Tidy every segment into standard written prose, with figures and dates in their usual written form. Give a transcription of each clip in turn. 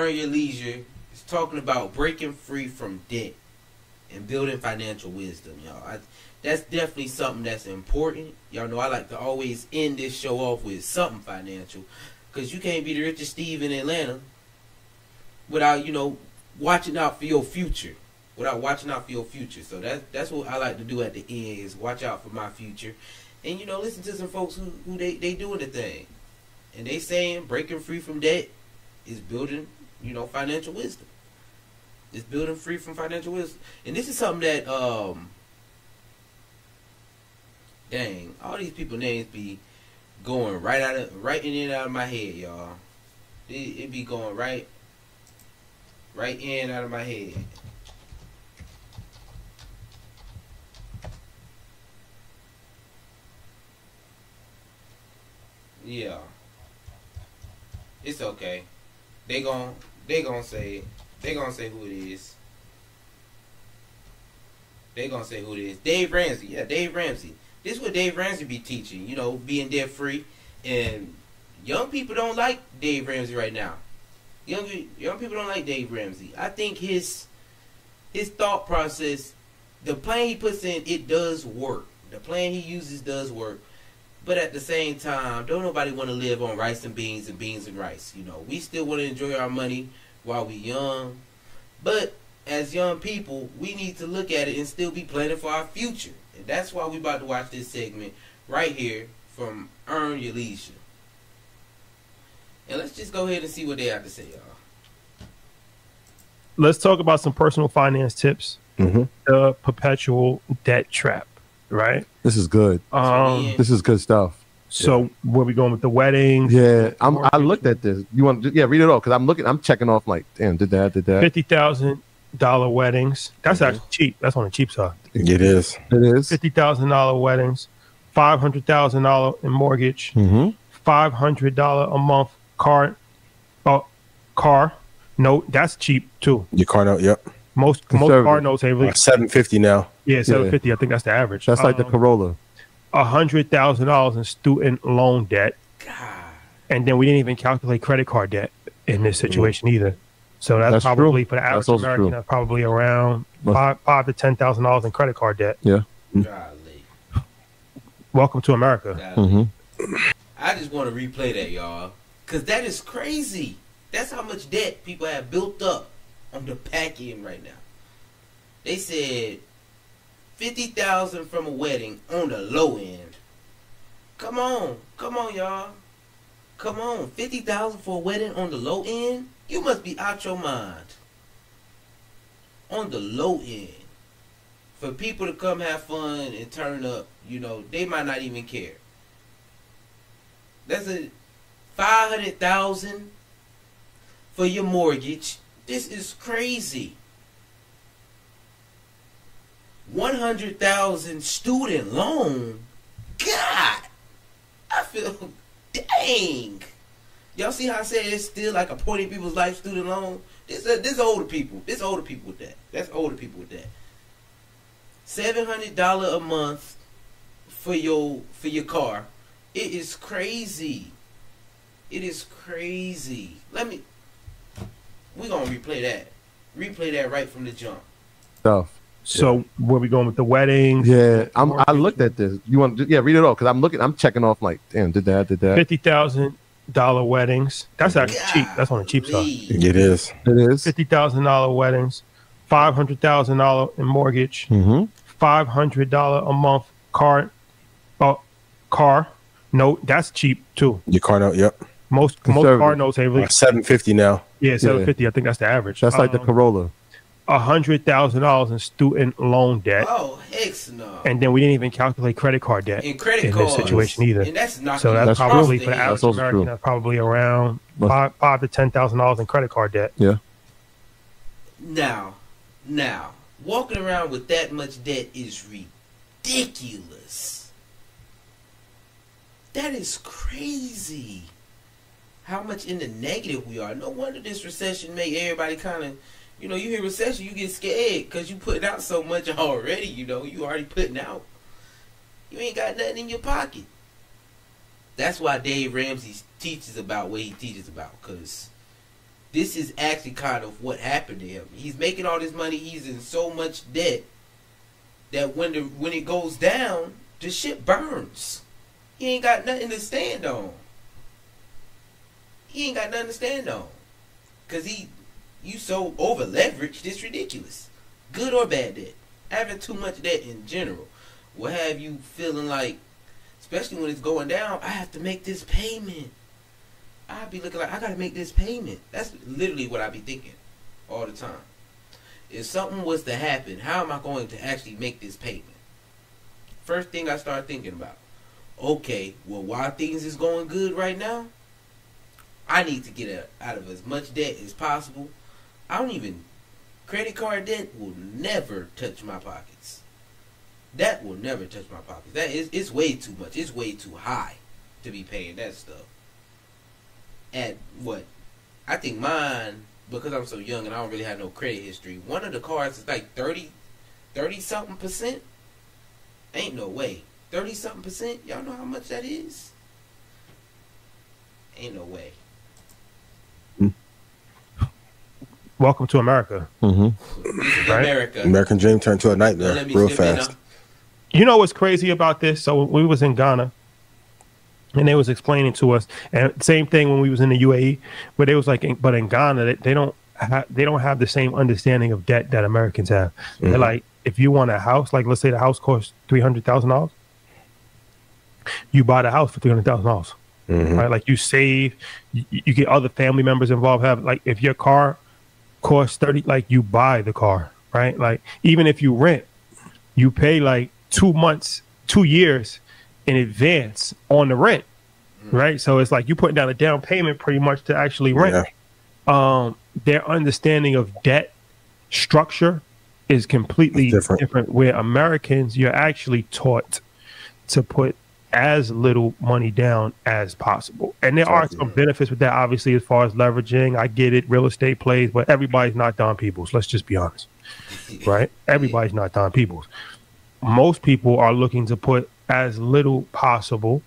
Earn Your Leisure is talking about breaking free from debt and building financial wisdom, y'all. That's definitely something that's important. Y'all know I like to always end this show off with something financial, because you can't be the richest Steve in Atlanta without, watching out for your future. So that's what I like to do at the end, is watch out for my future. And, listen to some folks who they doing the thing. And they saying breaking free from debt is building, financial wisdom. It's building free from financial wisdom. And this is something that, dang, all these people names be going right in and out of my head, y'all. It be going right in and out of my head. Yeah. It's okay. They gon' say who it is. They gonna say who it is. Dave Ramsey. Yeah, Dave Ramsey. This is what Dave Ramsey be teaching, being debt free. And young people don't like Dave Ramsey right now. Young people don't like Dave Ramsey. I think his thought process, the plan he puts in, it does work. The plan he uses does work. But at the same time, don't nobody want to live on rice and beans and rice. We still want to enjoy our money while we young. But as young people, we need to look at it and still be planning for our future. And that's why we about to watch this segment right here from Earn Your Leisure. And let's just go ahead and see what they have to say, y'all. Let's talk about some personal finance tips. The perpetual debt trap, right? This is good. This is good stuff. So where we going with the weddings? Yeah, I looked at this. You want to read it all? Because I'm checking off like, damn, did that. $50,000 weddings. That's actually cheap. That's on the cheap side. It is. $50,000 weddings, $500,000 in mortgage, $500 a month car note. That's cheap too. Your car note, yep. Most car notes ain't really $750 now. Yeah, $750. I think that's the average. That's like the Corolla. $100,000 in student loan debt. God. And then we didn't even calculate credit card debt in this situation either. So that's probably true. For the average American, that's probably around $5,000 to $10,000 in credit card debt. Yeah. Golly. Welcome to America. I just want to replay that, y'all, because that is crazy. That's how much debt people have built up on the back end right now. They said $50,000 from a wedding on the low end. Come on, y'all. Come on, $50,000 for a wedding on the low end? You must be out your mind. On the low end. For people to come have fun and turn up, they might not even care. That's a $500,000 for your mortgage. This is crazy. $100,000 student loan. God, I feel dang. Y'all see how I said it's still like a point in people's life student loan? This older people. This older people with that. That's older people with that. $700 a month for your car. It is crazy. It is crazy. We're gonna replay that. Replay that right from the jump. Stuff. So where we going with the weddings? Yeah, I looked at this. You want to read it all? Because I'm checking off like, damn, did that. $50,000 weddings. That's actually cheap. That's on the cheap side. It is. $50,000 weddings, $500,000 in mortgage, $500 a month car note. That's cheap too. Your car note, yep. Most car notes ain't really $750 now. Yeah, $750. I think that's the average. That's like the Corolla. $100,000 in student loan debt. Oh, heck no. And then we didn't even calculate credit card debt in this situation either. And that's not so that's probably for the average American, American, that's probably around $5,000 to $10,000 in credit card debt. Yeah. Now, walking around with that much debt is ridiculous. That is crazy. How much in the negative we are. No wonder this recession made everybody kind of, you hear recession, you get scared because you putting out so much already, you already putting out. You ain't got nothing in your pocket. That's why Dave Ramsey teaches about what he teaches about, because this is actually kind of what happened to him. He's making all this money. He's in so much debt that when it goes down, the shit burns. He ain't got nothing to stand on. He ain't got nothing to stand on. Because you so over leveraged, it's ridiculous. Good or bad debt. Having too much debt in general will have you feeling like, especially when it's going down, I have to make this payment. I'd be looking like, I got to make this payment. That's literally what I'd be thinking all the time. If something was to happen, how am I going to actually make this payment? First thing I start thinking about, okay, well, while things is going good right now, I need to get out of as much debt as possible. Credit card debt will never touch my pockets. That will never touch my pockets. It's way too much. It's way too high to be paying that stuff. At what? I think mine, because I'm so young and I don't really have no credit history, one of the cards is like 30-something%. Ain't no way. 30-something%? Y'all know how much that is? Ain't no way. Welcome to America. Mm-hmm. Right? America. American dream turned to a nightmare real fast. You know what's crazy about this? So we was in Ghana, and they was explaining to us, and same thing when we was in the UAE, but they was like, but in Ghana they don't have the same understanding of debt that Americans have. They're like, if you want a house, like let's say the house costs $300,000, you buy the house for $300,000, right? Like you save, you get other family members involved. Have like if your car costs 30, like you buy the car, right? Like even if you rent, you pay like 2 years in advance on the rent, right? So it's like you putting down a down payment pretty much to actually rent. Yeah. Their understanding of debt structure is completely different. Where Americans, you're actually taught to put as little money down as possible. And there are some benefits with that, obviously, as far as leveraging. I get it, real estate plays, but everybody's not Don Peoples. Let's just be honest, right? Everybody's not Don Peoples. Most people are looking to put as little possible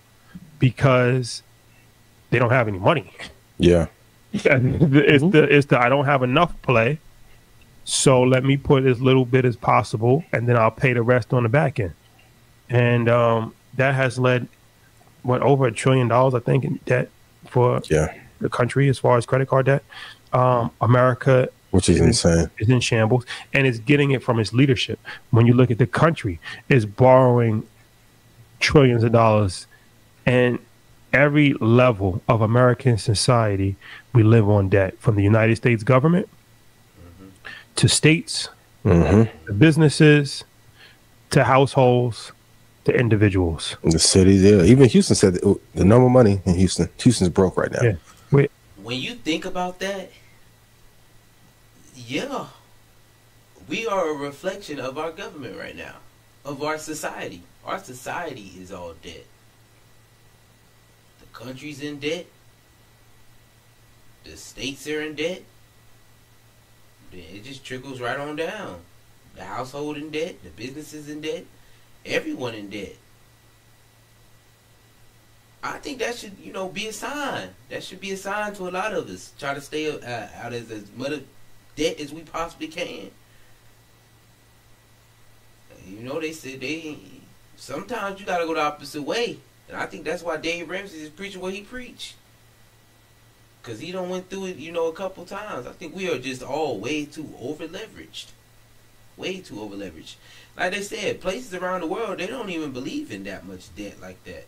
because they don't have any money. Yeah. It's the I don't have enough play, so let me put as little bit as possible, and then I'll pay the rest on the back end. And that has led, over $1 trillion, I think, in debt for the country as far as credit card debt. America, which is insane, is in shambles, and it's getting it from its leadership. When you look at the country, is borrowing trillions of dollars, and every level of American society, we live on debt, from the United States government to states, to businesses, to households, to individuals. The cities, even Houston said the number of money in Houston. Houston's broke right now. Yeah. When you think about that, we are a reflection of our government right now, of our society. Our society is all debt. The country's in debt. The states are in debt. It just trickles right on down. The household in debt. The businesses in debt. Everyone in debt. I think that should, be a sign. That should be a sign to a lot of us. Try to stay out of as much debt as we possibly can. They said sometimes you gotta go the opposite way, and I think that's why Dave Ramsey is preaching what he preached, because he done went through it, a couple times. I think we are just all way too over leveraged. Way too over leveraged. Like they said, places around the world, they don't even believe in that much debt like that.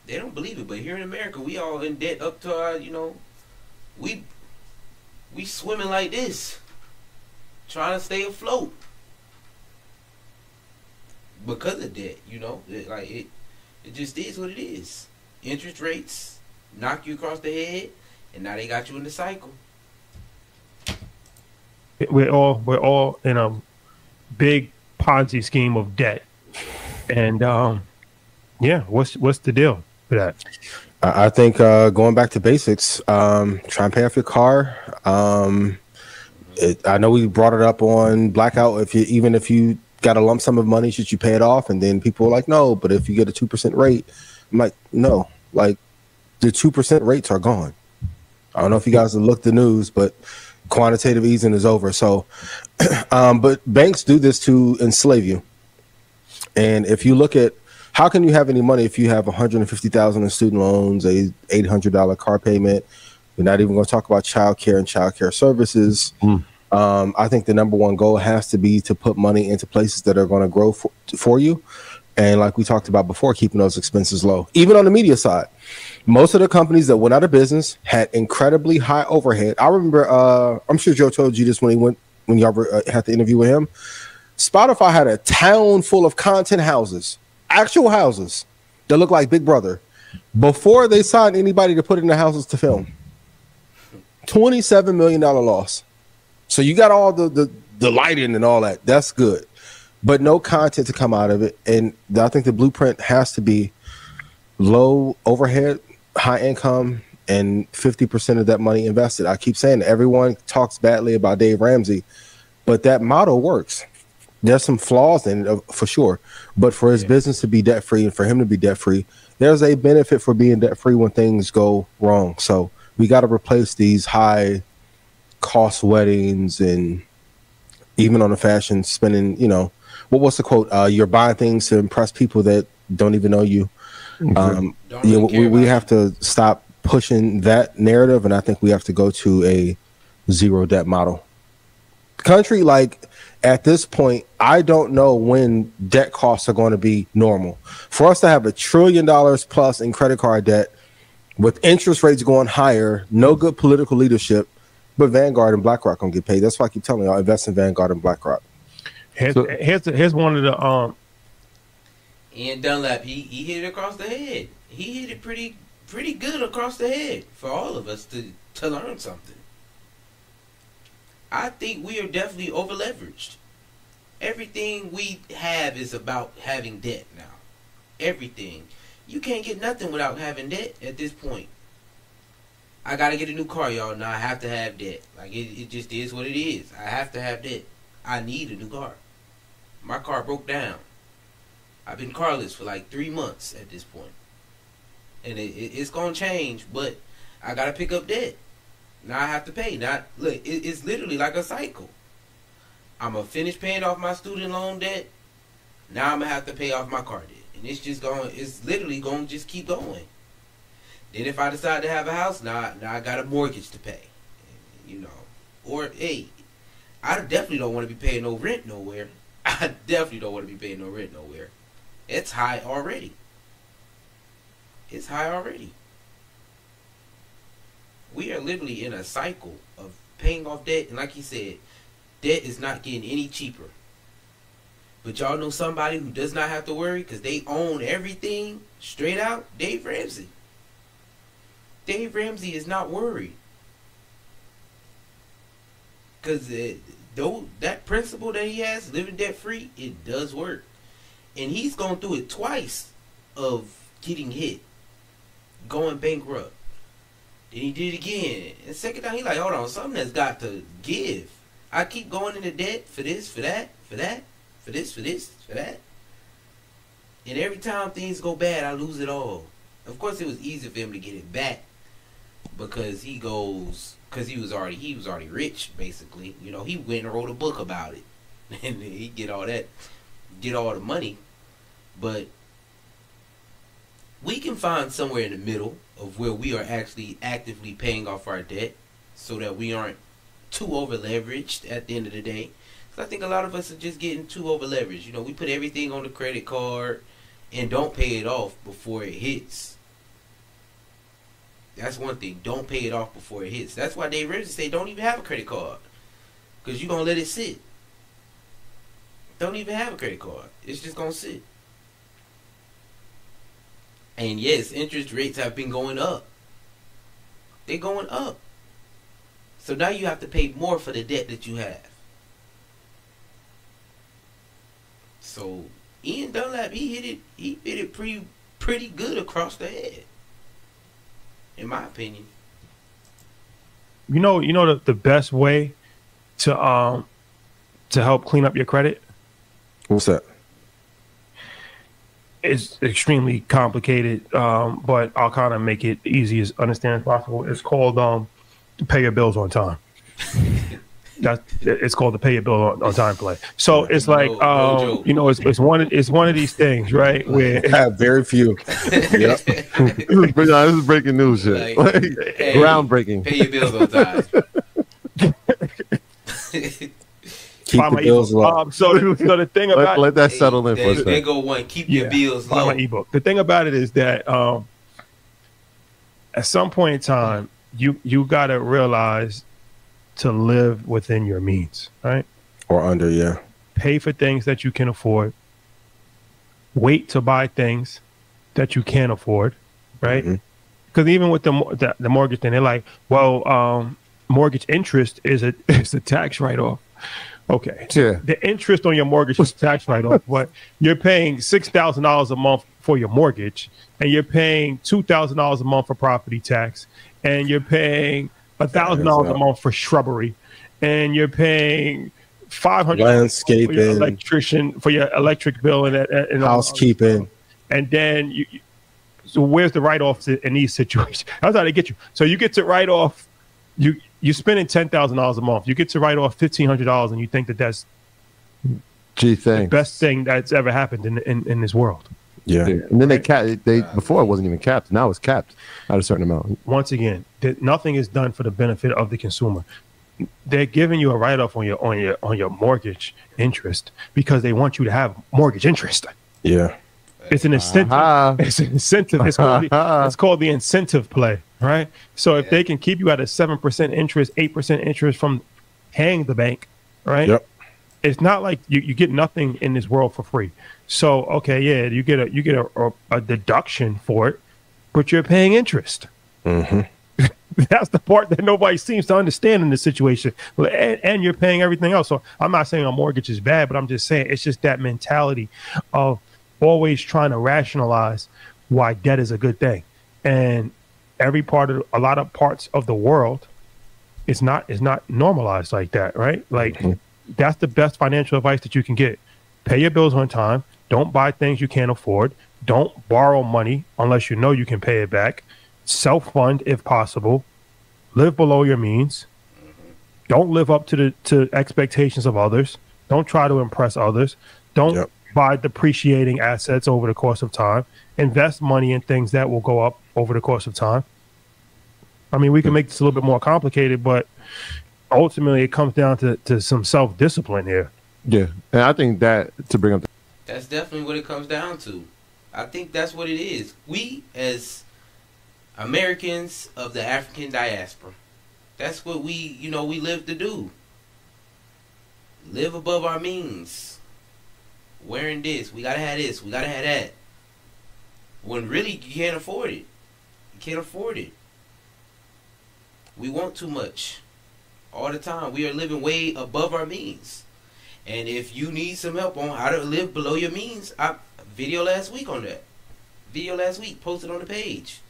They don't believe it. But here in America, we all in debt up to our, we swimming like this, trying to stay afloat because of debt. It just is what it is. Interest rates knock you across the head, and now they got you in the cycle. We're all in a big Ponzi scheme of debt, and what's the deal for that? I think going back to basics, try and pay off your car. I know we brought it up on Blackout. Even if you got a lump sum of money, should you pay it off? And then people are like, no, but if you get a 2% rate, I'm like, no, like the 2% rates are gone. I don't know if you guys have looked the news, but quantitative easing is over. So, but banks do this to enslave you. And if you look at how can you have any money if you have $150,000 in student loans, a $800 car payment? We're not even going to talk about childcare and childcare services. I think the number one goal has to be to put money into places that are going to grow for you. And like we talked about before, keeping those expenses low. Even on the media side, most of the companies that went out of business had incredibly high overhead. I remember, I'm sure Joe told you this when y'all had the interview with him. Spotify had a town full of content houses, actual houses that look like Big Brother, before they signed anybody to put in the houses to film. $27 million loss. So you got all the lighting and all that. That's good. But no content to come out of it. And I think the blueprint has to be low overhead, high income, and 50% of that money invested. I keep saying everyone talks badly about Dave Ramsey, but that model works. There's some flaws in it for sure. But for his business to be debt free and for him to be debt free, there's a benefit for being debt free when things go wrong. So we got to replace these high cost weddings and even on the fashion spending, what's the quote? You're buying things to impress people that don't even know you. We have to stop pushing that narrative, and I think we have to go to a zero debt model. Country, like at this point, I don't know when debt costs are going to be normal. For us to have $1 trillion plus in credit card debt with interest rates going higher, no good political leadership, but Vanguard and BlackRock gonna get paid. That's why I keep telling y'all, invest in Vanguard and BlackRock. Here's one of the Ian Dunlap, he hit it across the head. He hit it pretty good across the head for all of us to learn something. I think we are definitely over leveraged. Everything we have is about having debt now. Everything. You can't get nothing without having debt at this point. I gotta get a new car, y'all. Now I have to have debt. Like it just is what it is. I have to have debt. I need a new car. My car broke down. I've been carless for like 3 months at this point. And it's gonna change, but I gotta pick up debt. Now I have to pay. Now look, it's literally like a cycle. I'm gonna finish paying off my student loan debt. Now I'm gonna have to pay off my car debt. And it's literally gonna just keep going. Then if I decide to have a house, now I got a mortgage to pay. Or hey, I definitely don't want to be paying no rent nowhere. I definitely don't want to be paying no rent nowhere. It's high already. It's high already. We are literally in a cycle of paying off debt, and like he said, debt is not getting any cheaper. But y'all know somebody who does not have to worry because they own everything straight out? Dave Ramsey. Dave Ramsey is not worried. Because that principle that he has, living debt free, it does work. And he's gone through it twice of getting hit, going bankrupt. Then he did it again. And second time, he like, hold on, something has got to give. I keep going into debt for this, for that, for that, for this, for this, for that. And every time things go bad, I lose it all. Of course, it was easy for him to get it back because he was already rich, basically. He went and wrote a book about it, and he get all the money. But we can find somewhere in the middle of where we are actually actively paying off our debt, so that we aren't too over leveraged at the end of the day. I think a lot of us are just getting too over leveraged. We put everything on the credit card and don't pay it off before it hits. That's one thing. Don't pay it off before it hits. That's why Dave Ramsey say don't even have a credit card, because you're going to let it sit. Don't even have a credit card. It's just going to sit. And yes, interest rates have been going up. They're going up. So now you have to pay more for the debt that you have. So Ian Dunlap, he hit it pretty good across the head, in my opinion. The best way to help clean up your credit? What's that? It's extremely complicated, but I'll kind of make it easy as understand as possible. It's called pay your bills on time. It's called the pay your bill on time play. So it's like, you know, it's one of these things, right? Where very few. Yep. This is breaking news shit. Like, hey, groundbreaking. Pay your bills on time. Keep the bills low. So the thing about let that settle in for a There second. go one. Keep your bills buy low. my ebook. The thing about it is that at some point in time, you got to realize to live within your means, right? Or under, yeah. Pay for things that you can afford. Wait to buy things that you can't afford, right? Because even with the mortgage thing, they're like, well, mortgage interest is a tax write-off. Okay. Yeah. The interest on your mortgage is tax write-off, but you're paying $6,000 a month for your mortgage, and you're paying $2,000 a month for property tax, and you're paying $1,000 a month for shrubbery, and you're paying $500 landscaping, for your electrician, for your electric bill, and housekeeping. And then so where's the write-offs in these situations? That's how they get you. So you get to write off. You're spending $10,000 a month. You get to write off $1,500, and you think that's the best thing that's ever happened in this world. Yeah. And then they before it wasn't even capped. Now it's capped at a certain amount. Once again, nothing is done for the benefit of the consumer. They're giving you a write-off on your mortgage interest because they want you to have mortgage interest. Yeah. It's an incentive. It's an incentive. It's called the incentive play, right? So if they can keep you at a 7% interest, 8% interest from paying the bank, right? Yep. It's not like you get nothing in this world for free. So okay, yeah, you get a deduction for it, but you're paying interest. That's the part that nobody seems to understand in this situation. And you're paying everything else. So I'm not saying a mortgage is bad, but I'm just saying it's just that mentality of always trying to rationalize why debt is a good thing. And a lot of parts of the world, it's not normalized like that, right? Like that's the best financial advice that you can get. Pay your bills on time. Don't buy things you can't afford. Don't borrow money unless you know you can pay it back. Self-fund if possible. Live below your means. Don't live up to expectations of others. Don't try to impress others. Don't buy depreciating assets over the course of time. Invest money in things that will go up over the course of time. I mean, we can make this a little bit more complicated, but ultimately it comes down to some self-discipline here. Yeah, and I think that to bring up, that's definitely what it comes down to. I think that's what it is. We as Americans of the African diaspora, that's what we live to do. Live above our means. Wearing this, we gotta have this, we gotta have that. When really you can't afford it. You can't afford it. We want too much. All the time. We are living way above our means. And if you need some help on how to live below your means, video last week on that. Video last week posted on the page.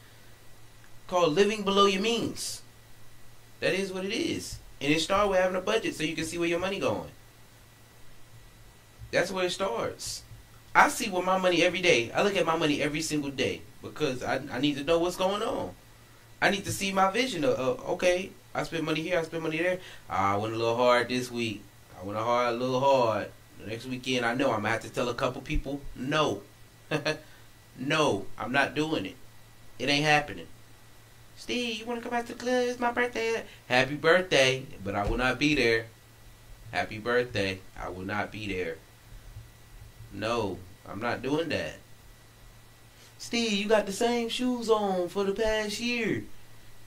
Called Living Below Your Means. That is what it is. And it starts with having a budget so you can see where your money going. That's where it starts. I see where my money every day. I look at my money every single day because I need to know what's going on. I need to see my vision of okay, I spent money here, I spent money there. I went a little hard this week. I went a little hard. The next weekend, I know I'm going to have to tell a couple people, no. No, I'm not doing it. It ain't happening. Steve, you want to come out to the club? It's my birthday. Happy birthday, but I will not be there. Happy birthday. I will not be there. No, I'm not doing that. Steve, you got the same shoes on for the past year.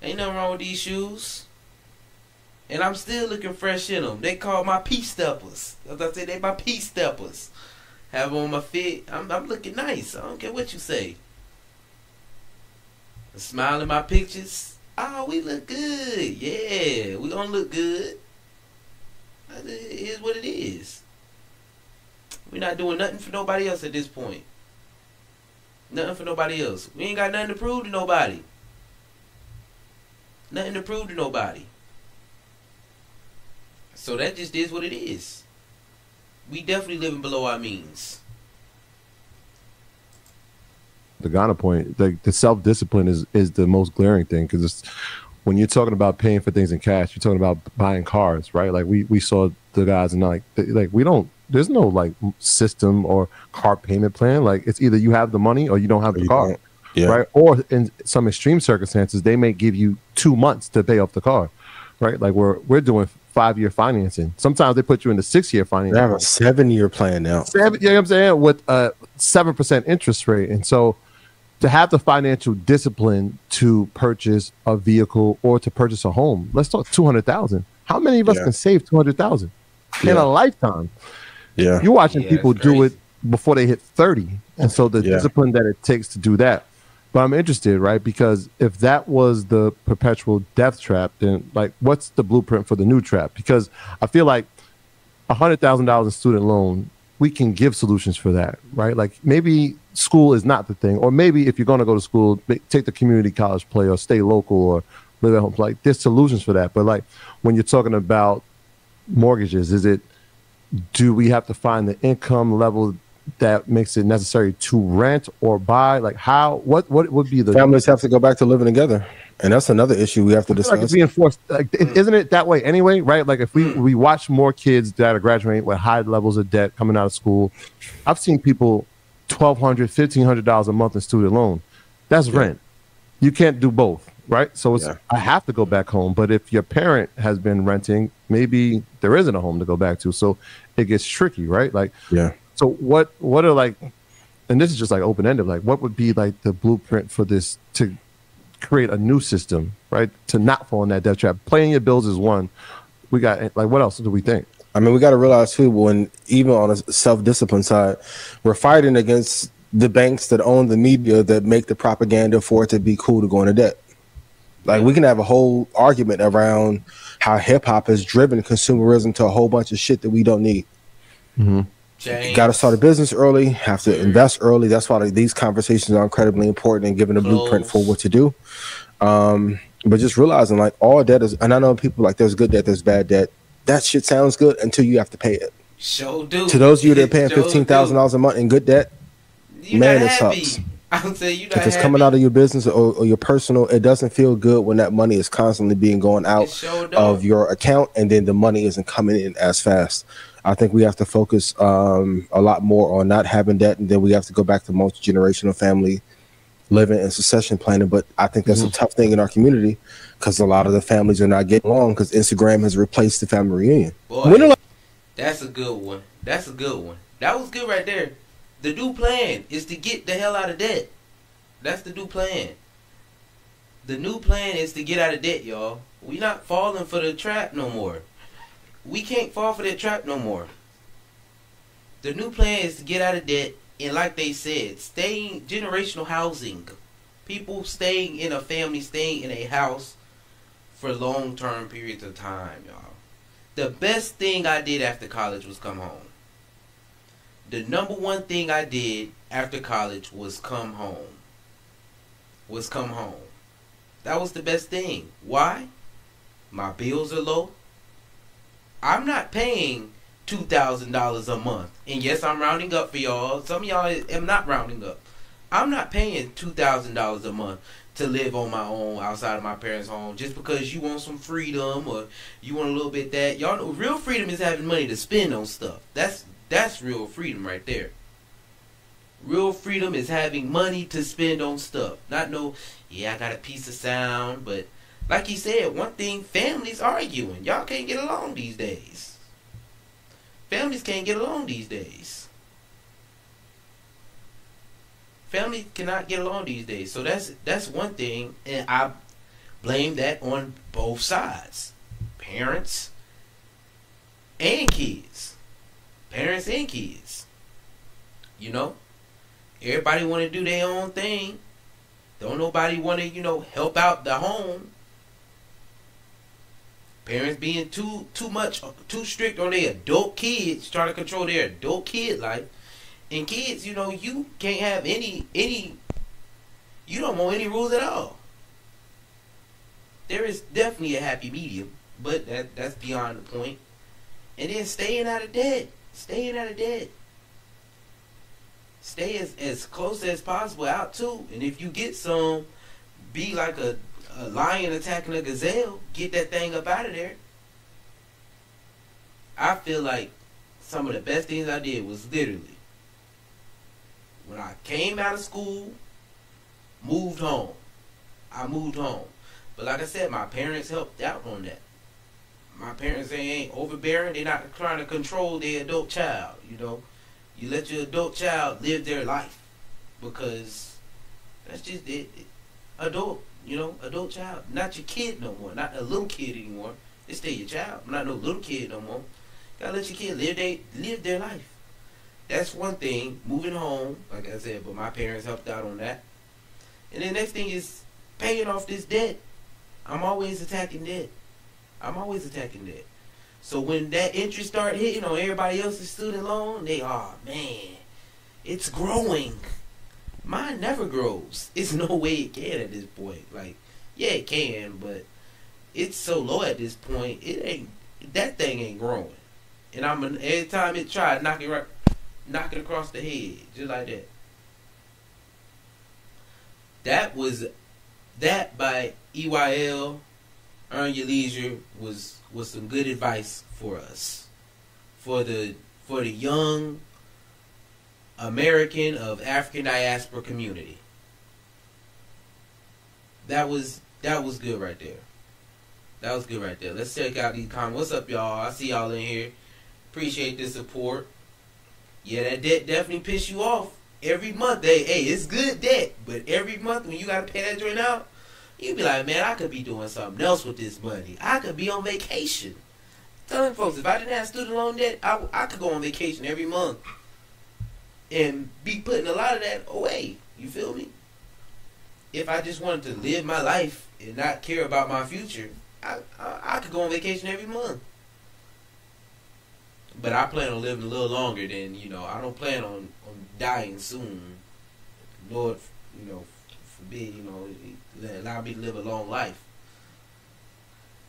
Ain't nothing wrong with these shoes. And I'm still looking fresh in them. They call my pea steppers. As I say, they my pea steppers. Have on my fit. I'm looking nice. I don't care what you say. I smile in my pictures. Oh, we look good. Yeah, we gonna look good. It is what it is. We're not doing nothing for nobody else at this point. Nothing for nobody else. We ain't got nothing to prove to nobody. Nothing to prove to nobody. So that just is what it is. We definitely living below our means. The Ghana point, the self-discipline is the most glaring thing because when you're talking about paying for things in cash, you're talking about buying cars, right? Like we saw the guys and like we don't. There's no like system or car payment plan. Like it's either you have the money or you don't have the car, right? Or in some extreme circumstances, they may give you 2 months to pay off the car, right? Like we're doing 5-year financing. Sometimes they put you in the 6-year financing. They have a 7-year plan now. You know what I'm saying? With a 7% interest rate. And so to have the financial discipline to purchase a vehicle or to purchase a home, let's talk 200,000. How many of us can save 200,000 in a lifetime? Yeah. You're watching people do it before they hit 30. And so the discipline that it takes to do that. But I'm interested, right? Because if that was the perpetual death trap, then like, what's the blueprint for the new trap? Because I feel like $100,000 in student loan, we can give solutions for that, right? Like maybe school is not the thing, or maybe if you're going to go to school, take the community college play or stay local or live at home. Like there's solutions for that. But like when you're talking about mortgages, do we have to find the income level that makes it necessary to rent or buy? Like what would be the families have to go back to living together, and that's another issue we have to discuss. Like it's being forced. Like, isn't it that way anyway? Right? Like if we watch more kids that are graduating with high levels of debt coming out of school, I've seen people $1,200, $1,500 a month in student loan. That's rent. You can't do both, right? So it's I have to go back home. But if your parent has been renting, maybe there isn't a home to go back to. So it gets tricky, right? Like So what are like, and this is just like open ended. Like what would be like the blueprint for this to create a new system, right? To not fall in that debt trap. Paying your bills is one. We got like what else do we think? I mean, we got to realize too, when even on a self-discipline side, we're fighting against the banks that own the media that make the propaganda for it to be cool to go into debt. Like we can have a whole argument around how hip hop has driven consumerism to a whole bunch of shit that we don't need. Got to start a business early, have to invest early. That's why these conversations are incredibly important and giving a blueprint for what to do. But just realizing like all debt is, and I know people like there's good debt, there's bad debt. That shit sounds good until you have to pay it. Do. To those of you that are paying $15,000 a month in good debt, man, it sucks. I'm saying you if it's coming out of your business or your personal, it doesn't feel good when that money is constantly being going out of your account and then the money isn't coming in as fast. I think we have to focus a lot more on not having debt, and then we have to go back to multi-generational family living and succession planning. But I think that's a tough thing in our community because a lot of the families are not getting along because Instagram has replaced the family reunion. Boy, that's a good one. That's a good one. That was good right there. The new plan is to get the hell out of debt. That's the new plan. The new plan is to get out of debt, y'all. We not falling for the trap no more. We can't fall for that trap no more. The new plan is to get out of debt, and like they said, staying generational housing. People staying in a family, staying in a house for long-term periods of time, y'all. The best thing I did after college was come home. The number one thing I did after college was come home. That was the best thing. Why? My bills are low. I'm not paying $2,000 a month. And yes, I'm rounding up for y'all. Some of y'all am not rounding up. I'm not paying $2,000 a month to live on my own outside of my parents' home just because you want some freedom or you want a little bit that. Y'all know real freedom is having money to spend on stuff. That's real freedom right there. Real freedom is having money to spend on stuff. Not no, I got a piece of sound, but like he said, one thing, families arguing. Y'all can't get along these days. Families can't get along these days. Families cannot get along these days. So that's one thing, and I blame that on both sides. Parents and kids. Parents and kids. You know? Everybody want to do their own thing. Don't nobody want to, help out the home. Parents being too strict on their adult kids, trying to control their adult kid life. And kids, you can't have any you don't want any rules at all. There is definitely a happy medium, but that's beyond the point. And then staying out of debt. Stay as close as possible out too. And if you get some, be like a a lion attacking a gazelle, get that thing up out of there. I feel like some of the best things I did was literally when I came out of school, moved home. I moved home. But like I said, my parents helped out on that. My parents, they ain't overbearing. They're not trying to control their adult child, you know. You let your adult child live their life because that's just it. Adult, you know, adult child. Not your kid no more. Not a little kid anymore. They still your child. Not no little kid no more. Gotta let your kid live their life. That's one thing. Moving home, like I said, but my parents helped out on that. And the next thing is paying off this debt. I'm always attacking debt. I'm always attacking debt. So when that interest start hitting on everybody else's student loan, they, oh man, it's growing. Mine never grows. It's no way it can at this point. Like, yeah, it can, but it's so low at this point. It ain't. That thing ain't growing. And every time it try, knock it across the head, just like that. That by EYL, Earn Your Leisure, was some good advice for us, for the young American of African diaspora community. That was good right there. That was good right there. Let's check out these comments. What's up, y'all? I see y'all in here. Appreciate the support. Yeah, that debt definitely piss you off every month. Hey, it's good debt, but every month when you gotta pay that joint out, you be like, man, I could be doing something else with this money. I could be on vacation. Telling folks, if I didn't have student loan debt, I could go on vacation every month and be putting a lot of that away. You feel me? If I just wanted to live my life and not care about my future, I could go on vacation every month. But I plan on living a little longer than, you know, I don't plan on dying soon. Lord, you know, forbid, you know, allow me to live a long life.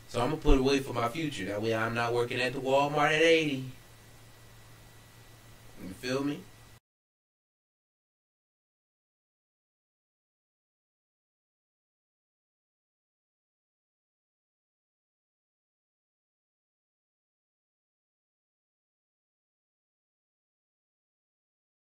So I'm going to put away for my future. That way I'm not working at the Walmart at 80. You feel me?